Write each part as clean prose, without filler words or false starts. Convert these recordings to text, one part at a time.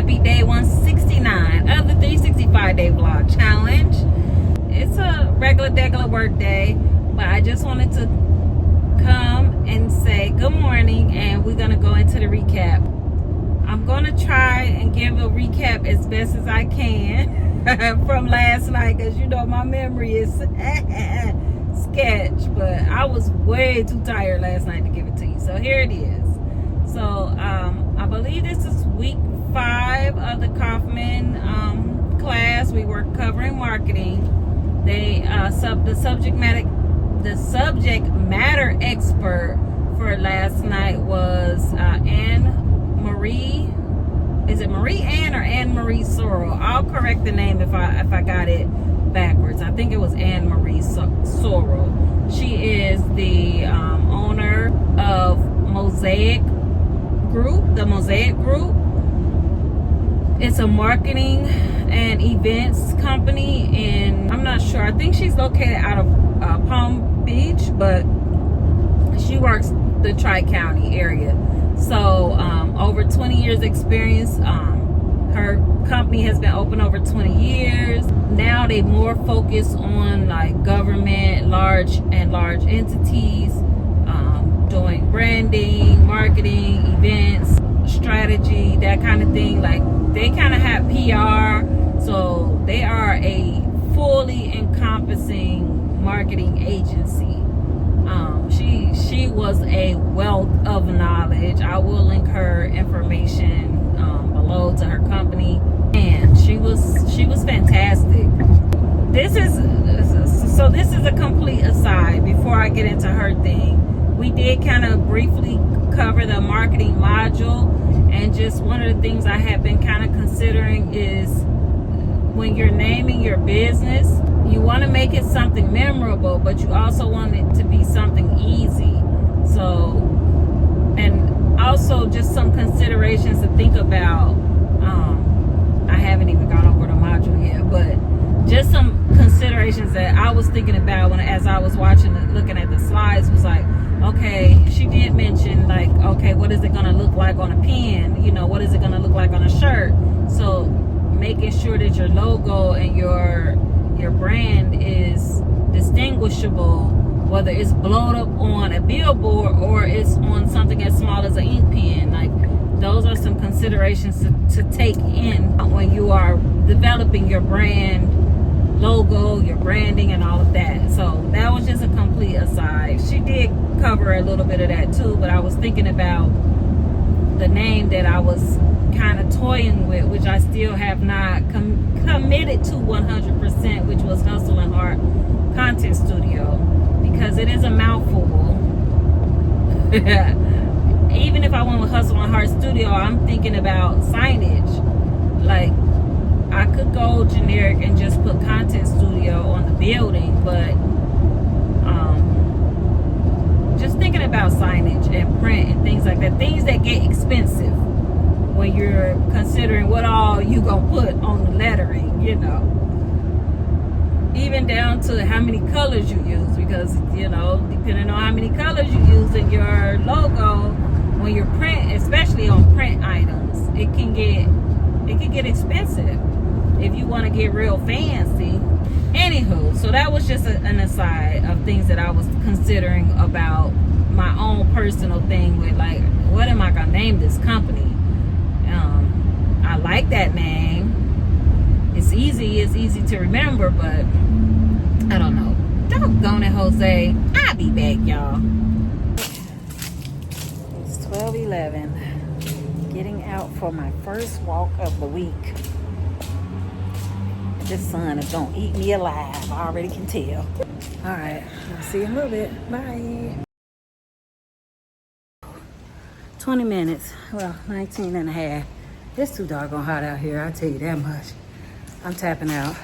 happy day 169 of the 365 day vlog challenge. It's a regular degular work day, but I just wanted to come and say good morning, and we're gonna go into the recap. I'm gonna try and give a recap as best as I can from last night, because you know my memory is sketch, but I was way too tired last night to give it to you. So here it is. So I believe this is week 5 of the Kauffman class. We were covering marketing. They the subject matter expert for last night was Anne Marie. Is it Marie Ann or Anne Marie Sorrell? I'll correct the name if I got it backwards. I think it was Anne Marie Sorrell. She is the owner of Mosaic Group, the Mosaic Group. It's a marketing and events company, and I'm not sure. I think she's located out of Palm Beach, but she works the Tri-County area. So over 20 years experience. Her company has been open over 20 years. Now they more focus on like government, large entities, doing branding, marketing, events, strategy, that kind of thing. Like they kind of have PR, so they are a fully encompassing marketing agency. She was a wealth of knowledge. I will link her information below to her company, and she was fantastic. This is a complete aside before I get into her thing. We did kind of briefly cover the marketing module, and just one of the things I have been kind of considering is when you're naming your business, you want to make it something memorable, but you also want it to be something easy. So, and also just some considerations to think about. I haven't even gone over the module yet, but just some considerations that I was thinking about as I was looking at the slides, was like, okay, she did mention like, okay, what is it going to look like on a pen? You know, what is it going to look like on a shirt? So making sure that your logo and your brand is distinguishable, whether it's blown up on a billboard or it's on something as small as an ink pen. Like, those are some considerations to take in when you are developing your brand logo, your branding, and all of that. So that was just a complete aside. She did cover a little bit of that too, but I was thinking about the name that I was kind of toying with, which I still have not committed to 100%, which was Hustle and Heart Content Studio, because it is a mouthful. Even if I went with Hustle and Heart Studio, I'm thinking about signage. Like, I could go generic and just put Content Studio on the building, but just thinking about signage and print and things like that, things that get expensive when you're considering what all you gonna put on the lettering, you know, even down to how many colors you use, because, you know, depending on how many colors you use in your logo, when you're print, especially on print items, it can get expensive if you want to get real fancy. Anywho, so that was just an aside of things that I was considering about my own personal thing with, like, what am I gonna name this company? I like that name. It's easy to remember, but I don't know. Doggone it, Jose. I'll be back, y'all. It's 12:11. Getting out for my first walk of the week. This sun is gonna eat me alive. I already can tell. All right, I'll see you in a little bit. Bye. 20 minutes. Well, 19 and a half. It's too doggone hot out here, I tell you that much. I'm tapping out.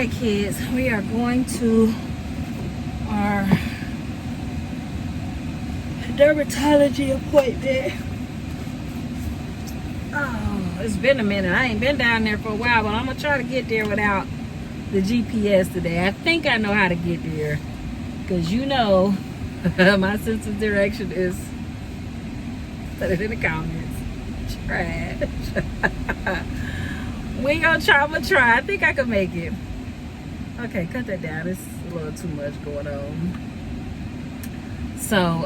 right, kids, we are going to our dermatology appointment. Oh, it's been a minute. I ain't been down there for a while, but I'm gonna try to get there without the GPS today. I think I know how to get there, because you know my sense of direction is, put it in the comments, trash. We gonna try. I'm gonna try. I think I can make it. Okay, cut that down. It's a little too much going on. So,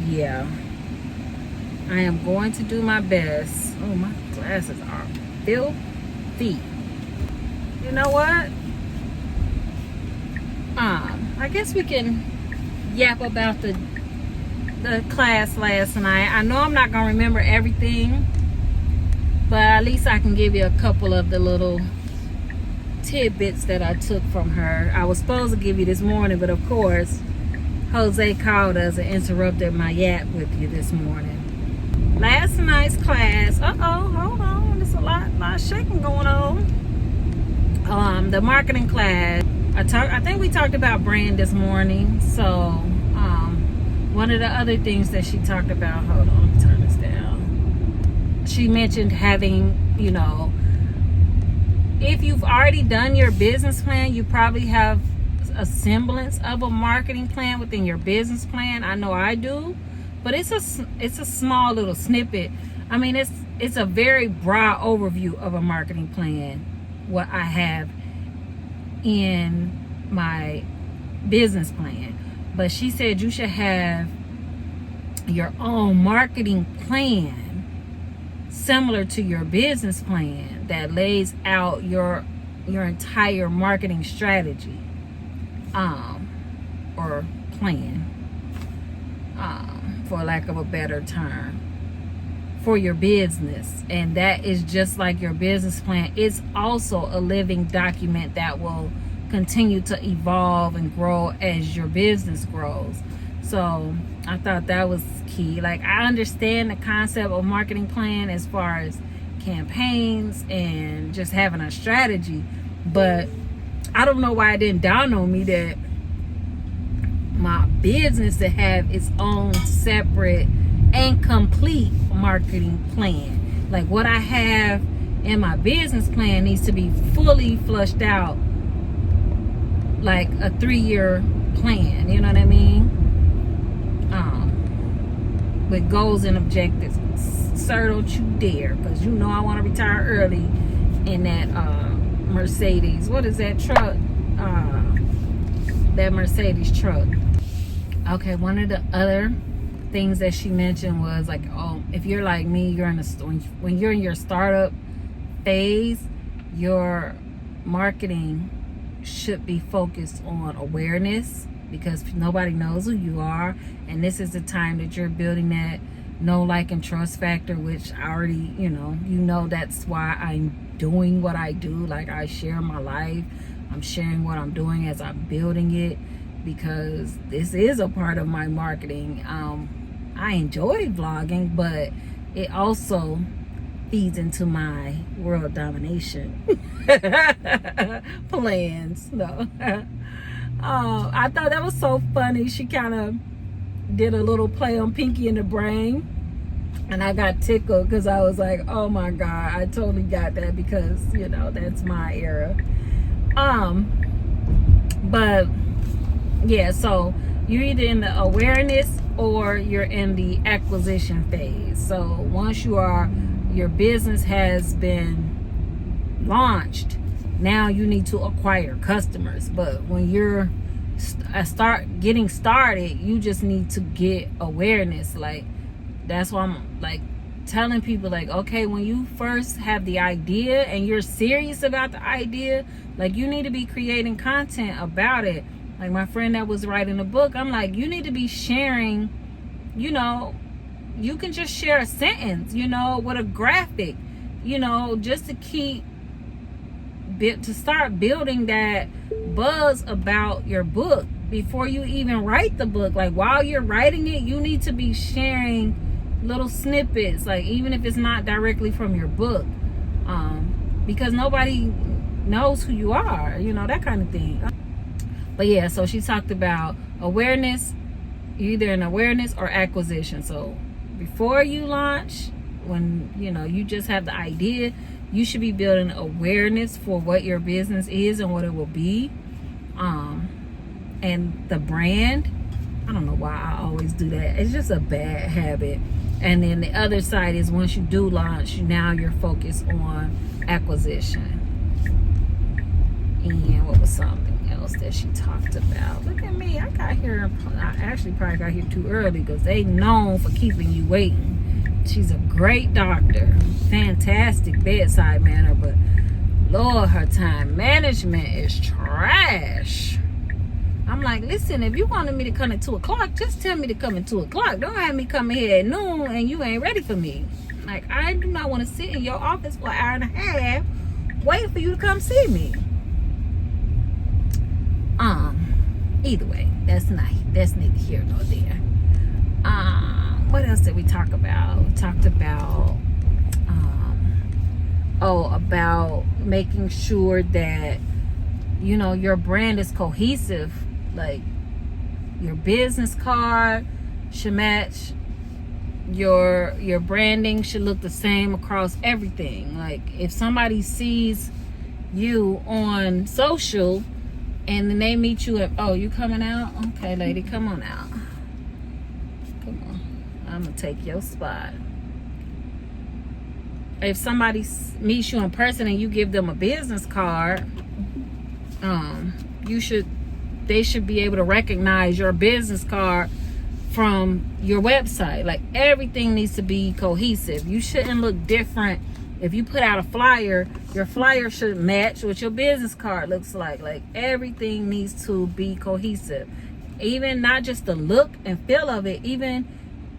yeah, I am going to do my best. Oh, my glasses are filthy. You know what? I guess we can yap about the class last night. I know I'm not gonna remember everything, but at least I can give you a couple of the little tidbits that I took from her. I was supposed to give you this morning, but of course Jose called us and interrupted my yap with you this morning. Last night's class, hold on, there's a lot of shaking going on. The marketing class, I think we talked about brand this morning. So one of the other things that she talked about, hold on, let me turn this down. She mentioned having, you know, if you've already done your business plan, you probably have a semblance of a marketing plan within your business plan. I know I do, but it's a small little snippet. I mean, it's a very broad overview of a marketing plan, what I have in my business plan. But she said you should have your own marketing plan similar to your business plan that lays out your entire marketing strategy or plan, for lack of a better term, for your business. And that is just like your business plan. It's also a living document that will continue to evolve and grow as your business grows. So I thought that was key. Like, I understand the concept of marketing plan as far as campaigns and just having a strategy, but I don't know why it didn't dawn on me that my business to have its own separate and complete marketing plan. Like, what I have in my business plan needs to be fully flushed out, like a 3-year plan, you know what I mean? With goals and objectives. Sir, don't you dare, because you know I want to retire early in that Mercedes. What is that truck? That Mercedes truck. Okay, one of the other things that she mentioned was like, oh, if you're like me, you're in when you're in your startup phase, your marketing should be focused on awareness, because nobody knows who you are, and this is the time that you're building that know, like, and trust factor, which I already, you know that's why I'm doing what I do. Like, I share my life, I'm sharing what I'm doing as I'm building it, because this is a part of my marketing. I enjoy vlogging, but it also feeds into my world domination plans. No. I thought that was so funny. She kind of did a little play on Pinky in the Brain, and I got tickled because I was like, oh my God, I totally got that, because, you know, that's my era. But yeah, so you're either in the awareness or you're in the acquisition phase. So once your business has been launched, now you need to acquire customers. But when you're getting started, you just need to get awareness. Like, that's why I'm like telling people, like, okay, when you first have the idea and you're serious about the idea, like, you need to be creating content about it. Like my friend that was writing a book, I'm like, you need to be sharing, you know, you can just share a sentence, you know, with a graphic, you know, just to start building that buzz about your book before you even write the book. Like, while you're writing it, you need to be sharing little snippets, like, even if it's not directly from your book, because nobody knows who you are, you know, that kind of thing. But yeah, so she talked about awareness, either an awareness or acquisition. So before you launch, when you know you just have the idea, you should be building awareness for what your business is and what it will be, and the brand. I don't know why I always do that. It's just a bad habit. And then the other side is once you do launch, now you're focused on acquisition. And what was something else that she talked about? Look at me. I actually probably got here too early because they known for keeping you waiting. She's a great doctor. Fantastic bedside manner, but Lord, her time management is trash. I'm like, listen, if you wanted me to come at 2 o'clock, just tell me to come at 2 o'clock. Don't have me come here at noon and you ain't ready for me. Like, I do not want to sit in your office for an hour and a half waiting for you to come see me. Either way, that's neither here nor there. What else did we talk about? We talked about about making sure that, you know, your brand is cohesive. Like, your business card should match, your branding should look the same across everything. Like, if somebody sees you on social and then they meet you at, oh, you coming out? Okay, lady, come on out. Come on, I'm gonna take your spot. If somebody meets you in person and you give them a business card, they should be able to recognize your business card from your website. Like, everything needs to be cohesive. You shouldn't look different. If you put out a flyer, your flyer should match what your business card looks like. Like, everything needs to be cohesive. Even not just the look and feel of it, even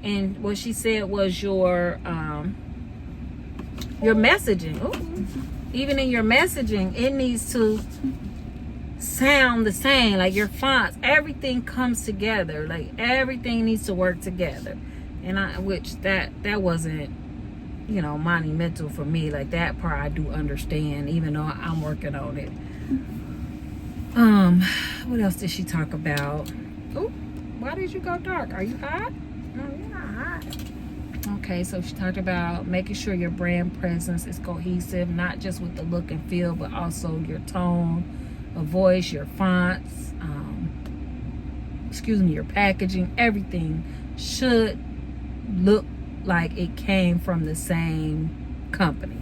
in what she said was your messaging. Ooh. Even in your messaging, it needs to sound the same. Like, your fonts, everything comes together. Like, everything needs to work together. And that wasn't, you know, monumental for me. Like, that part I do understand, even though I'm working on it. What else did she talk about? Oh, why did you go dark? Are you hot? No, you're not hot. Okay, so she talked about making sure your brand presence is cohesive, not just with the look and feel, but also your tone of voice, your fonts, your packaging. Everything should look like it came from the same company.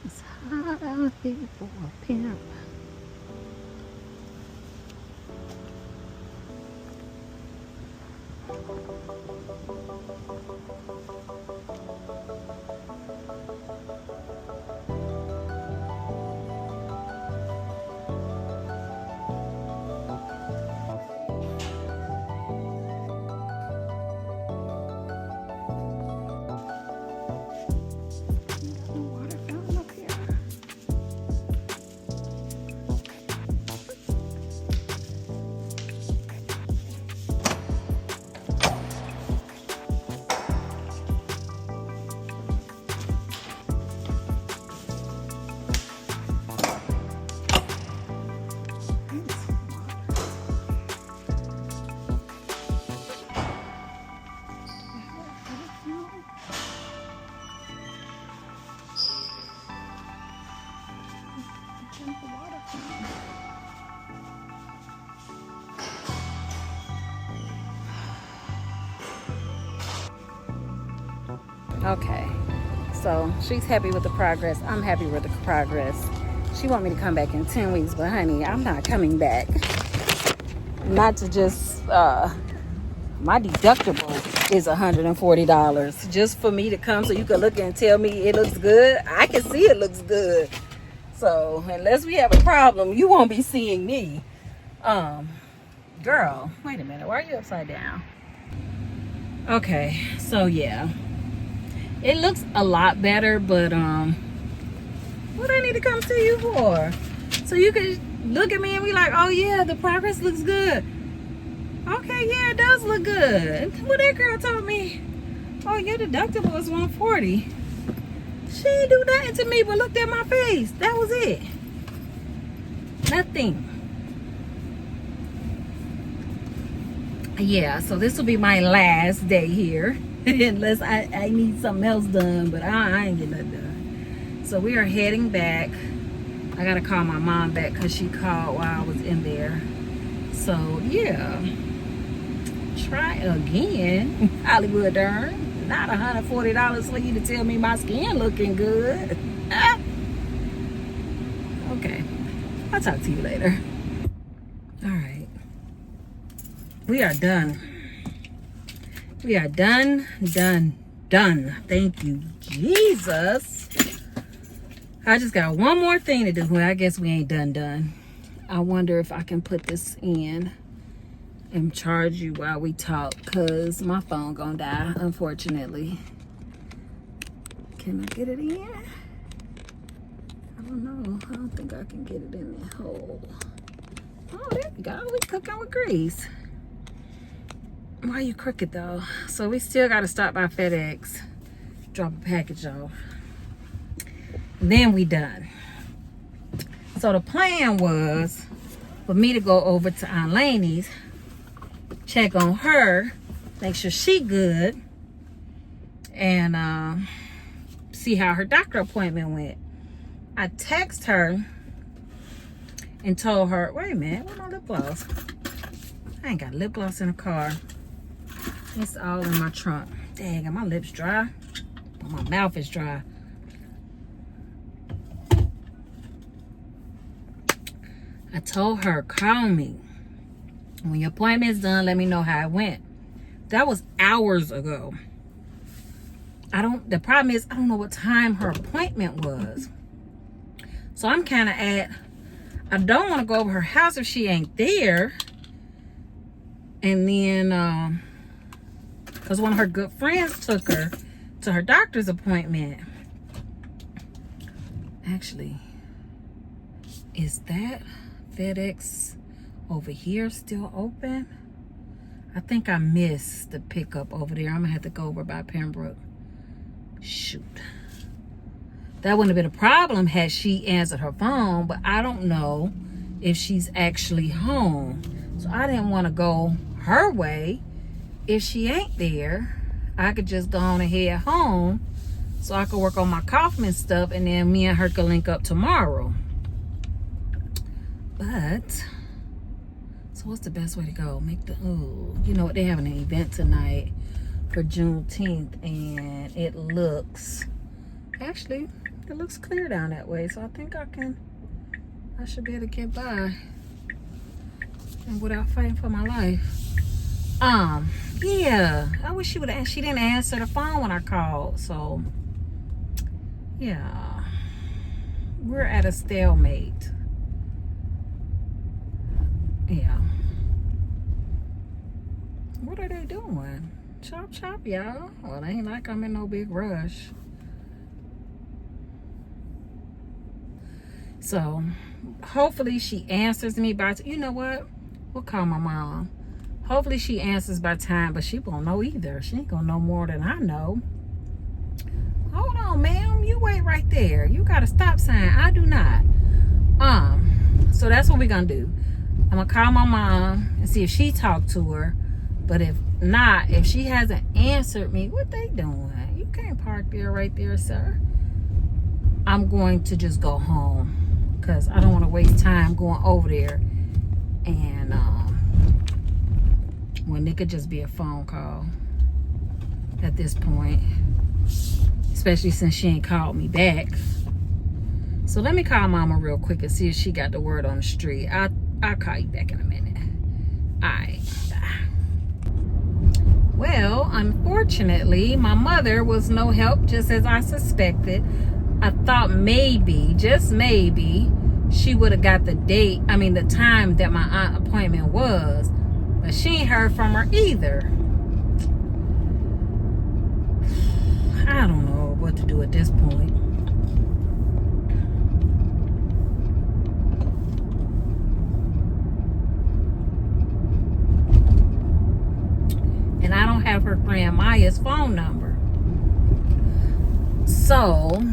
It's hot out here for a pimp. Okay, so she's happy with the progress. I'm happy with the progress. She want me to come back in 10 weeks, but honey, I'm not coming back. Not to just, my deductible is $140 just for me to come so you can look and tell me it looks good. I can see it looks good. So unless we have a problem, you won't be seeing me. Girl, wait a minute. Why are you upside down? Okay, so yeah. It looks a lot better, but what I need to come see you for? So you can look at me and be like, oh yeah, the progress looks good. Okay, yeah, it does look good. What that girl told me, oh, your deductible is $140. She didn't do nothing to me but looked at my face. That was it. Nothing. Yeah, so this will be my last day here. Unless I need something else done, but I ain't getting nothing done. So we are heading back. I gotta call my mom back because she called while I was in there. So yeah, try again, Hollywood darn. Not $140 for you to tell me my skin looking good. Okay, I'll talk to you later. All right, we are done. We are done. Thank you, Jesus. I just got one more thing to do. Well, I guess we ain't done. I wonder if I can put this in and charge you while we talk, because my phone gonna die, unfortunately. Can I get it in? I don't know. I don't think I can get it in that hole. Oh, there we go. We cooking with grease. Why are you crooked though? So we still got to stop by FedEx, drop a package off, then we done. So the plan was for me to go over to Aunt Laney's, check on her, make sure she good, and see how her doctor appointment went. I text her and told her, wait a minute, where's my lip gloss? I ain't got lip gloss in the car. It's all in my trunk. Dang, are my lips dry? My mouth is dry. I told her, call me. When your appointment's done, let me know how it went. That was hours ago. The problem is, I don't know what time her appointment was. So I'm kind of I don't want to go over her house if she ain't there. And then, because one of her good friends took her to her doctor's appointment. Actually, is that FedEx over here still open? I think I missed the pickup over there. I'm gonna have to go over by Pembroke. Shoot. That wouldn't have been a problem had she answered her phone, but I don't know if she's actually home. So I didn't want to go her way. If she ain't there, I could just go on and head home so I could work on my Kauffman stuff, and then me and her could link up tomorrow. But, so what's the best way to go? You know what, they're having an event tonight for Juneteenth, and it looks clear down that way. So I think I should be able to get by and without fighting for my life. Yeah, I wish she didn't answer the phone when I called. So yeah, we're at a stalemate. Yeah. What are they doing? Chop chop, y'all. Well, it ain't like I'm in no big rush. So hopefully she answers me by you know what, we'll call my mom. Hopefully she answers by time, but she won't know either. She ain't gonna know more than I know. Hold on, ma'am, you wait right there. You got a stop sign, I do not. So that's what we're gonna do. I'm gonna call my mom and see if she talked to her. But if not, if she hasn't answered me, what they doing? You can't park there right there, sir. I'm going to just go home because I don't want to waste time going over there, and when it could just be a phone call at this point, especially since she ain't called me back. So let me call mama real quick and see if she got the word on the street. I'll call you back in a minute. All right. Well, unfortunately, my mother was no help, just as I suspected. I thought maybe, just maybe, she would have got the time that my aunt appointment was. But she ain't heard from her either. I don't know what to do at this point. her friend Maya's phone number. So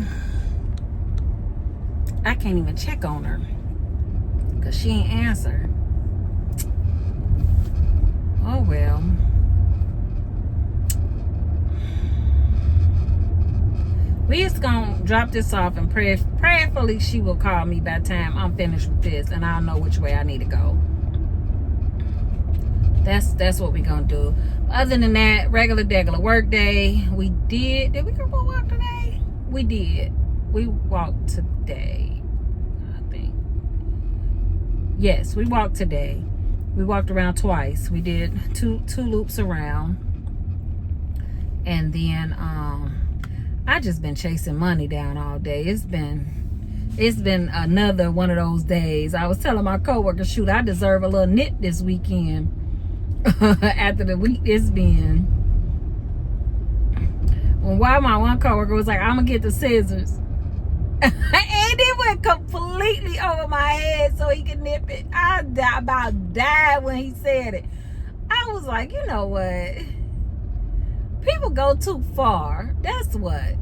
I can't even check on her because she ain't answer. Oh well. We just gonna drop this off and prayerfully she will call me by the time I'm finished with this and I'll know which way I need to go. That's what we gonna do. Other than that, regular degular work day. Did we go for a walk today? We did. We walked today, I think. Yes, we walked today. We walked around twice. We did two loops around. And then I just been chasing money down all day. It's been another one of those days. I was telling my coworker, shoot, I deserve a little nip this weekend. After the week it's been. Why my one coworker was like, I'm gonna get the scissors. And it went completely over my head so he could nip it. I about died when he said it. I was like, you know what? People go too far. That's what.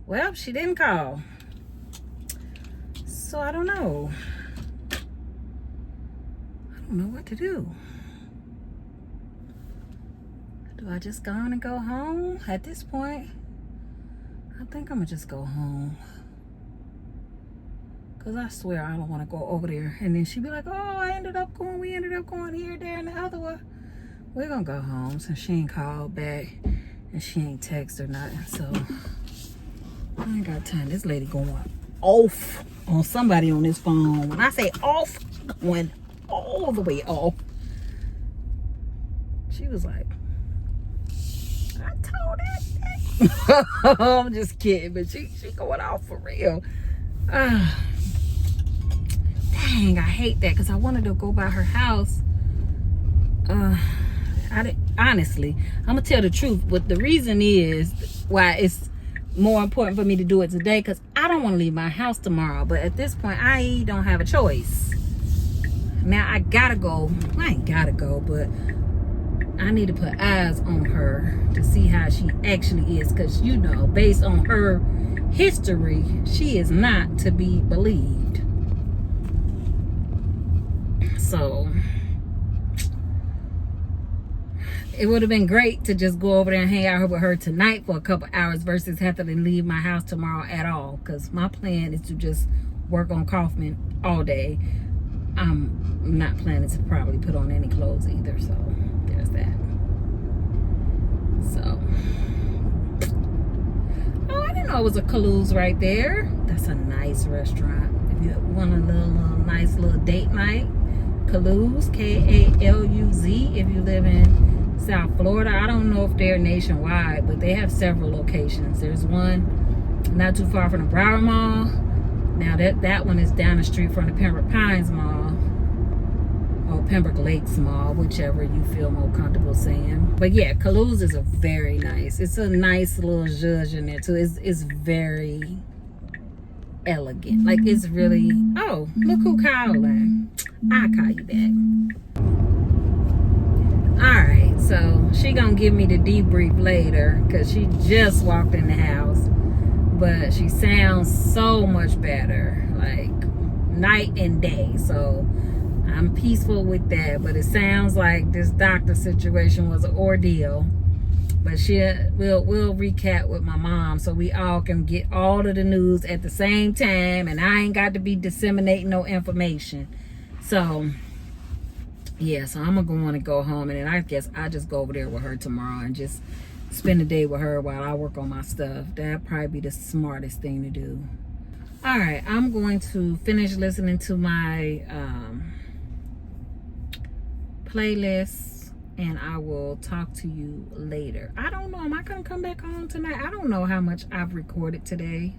Well, she didn't call. So I don't know. I don't know what to do. Do I just go on and go home? At this point, I think I'm gonna just go home. Cause I swear I don't wanna go over there. And then she'd be like, oh, we ended up going here, there, and the other one. We're gonna go home since she ain't called back and she ain't text or nothing. So I ain't got time. This lady going off on somebody on this phone. When I say off, going all the way off. She was like, I told that. I'm just kidding, but she going off for real. Dang, I hate that because I wanted to go by her house. Honestly, I'm gonna tell the truth. But the reason is why it's more important for me to do it today, because I don't want to leave my house tomorrow. But at this point, I don't have a choice. Now I gotta go. I ain't gotta go, but I need to put eyes on her to see how she actually is, because you know, based on her history, she is not to be believed. So it would have been great to just go over there and hang out with her tonight for a couple hours versus have to leave my house tomorrow at all. Because my plan is to just work on Kauffman all day. I'm not planning to probably put on any clothes either. So there's that. So, oh, I didn't know it was a Kaluz right there. That's a nice restaurant. If you want a little nice little date night, Kaluz, K-A-L-U-Z. If you live in South Florida, I don't know if they're nationwide, but they have several locations. There's one not too far from the Broward Mall. Now that one is down the street from the Pembroke Pines Mall or Pembroke Lakes Mall, whichever you feel more comfortable saying. But yeah, Kaluz is a very nice. It's a nice little zhuzh in there too. It's very elegant. Like it's really. Oh, look who calling. I'll call you back. Alright, so she gonna give me the debrief later because she just walked in the house, but she sounds so much better, like night and day. So I'm peaceful with that, but it sounds like this doctor situation was an ordeal. But we'll recap with my mom so we all can get all of the news at the same time, and I ain't got to be disseminating no information. So yeah, so I'm gonna go on and go home, and then I guess I just go over there with her tomorrow and just spend the day with her while I work on my stuff. That'd probably be the smartest thing to do. All right, I'm going to finish listening to my playlist, and I will talk to you later. I don't know, am I gonna come back on tonight? I don't know how much I've recorded today.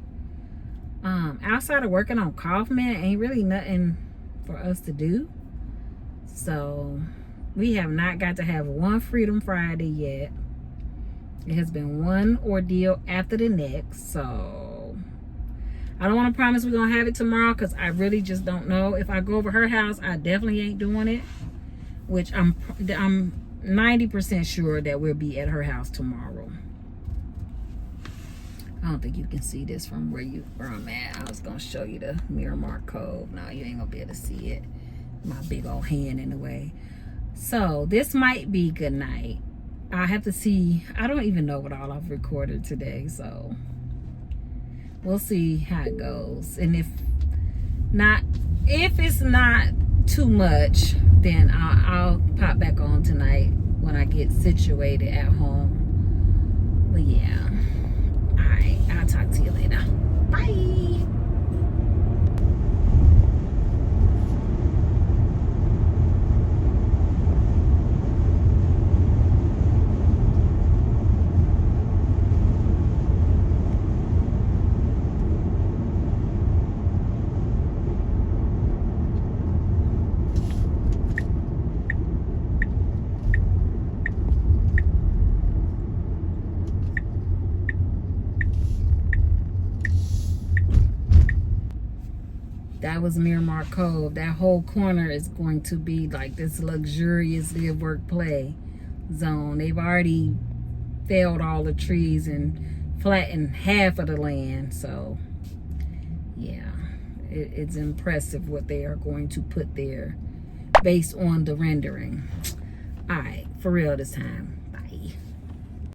Outside of working on Kauffman, ain't really nothing for us to do. So we have not got to have one Freedom Friday yet. It has been one ordeal after the next. So I don't want to promise we're going to have it tomorrow, because I really just don't know. If I go over her house, I definitely ain't doing it. Which I'm 90% sure that we'll be at her house tomorrow. I don't think you can see this from where I'm at. I was going to show you the Miramar Cove. No, you ain't going to be able to see it. My big old hand in the way. So this might be good night. I have to see. I don't even know what all I've recorded today, so we'll see how it goes. And if it's not too much, then I'll pop back on tonight when I get situated at home. But yeah, all right, I'll talk to you later. Bye. That was Miramar Cove. That whole corner is going to be like this luxurious live, work, play zone. They've already felled all the trees and flattened half of the land. So yeah, it's impressive what they are going to put there based on the rendering. All right, for real this time. Bye.